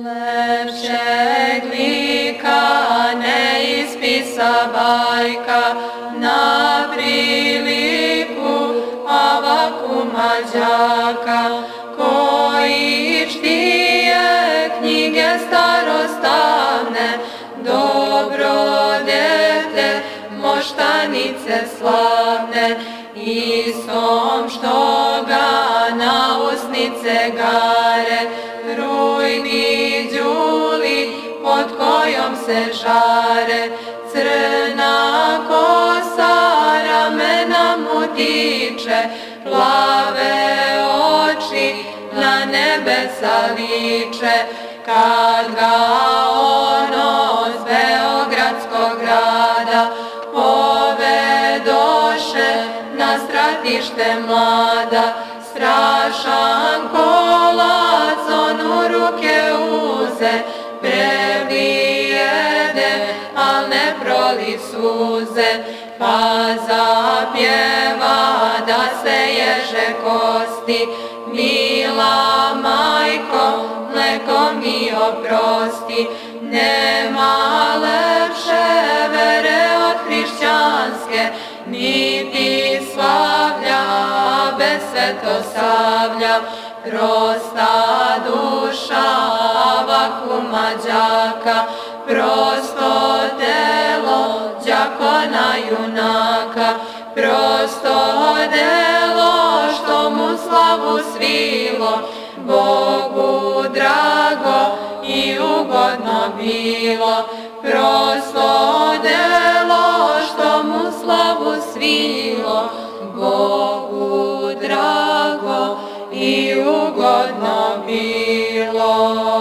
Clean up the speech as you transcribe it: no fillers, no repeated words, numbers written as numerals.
Lepšeg lika ne ispisa bajka na priliku ovakvu đaka, koji čtije knjige starostavne, dobro dete, moštanice slavne, istom što ga na usnice gare, rujni đuli pod kojom se žare, crna kosa ramena mu tiče, plave oči na nebesa liče, kad ga ono s Beogradskog grada povedoše na stratište mlada. Strašan kolac on u ruke uze, preblijede, al ne proli suze, pa zapjeva da se ježe kosti. Mila majko, mleko mi oprosti, nema lepše vere od hrišćanske, niti slavlja bez Svetosavlja. Prosta duša ovakvu đaka, prosto telo đakona junaka, prosto delo što mu slavu svilo, Bogu drago i ugodno bilo. Prosto delo što mu slavu svilo, Bogu drago i ugodno bilo.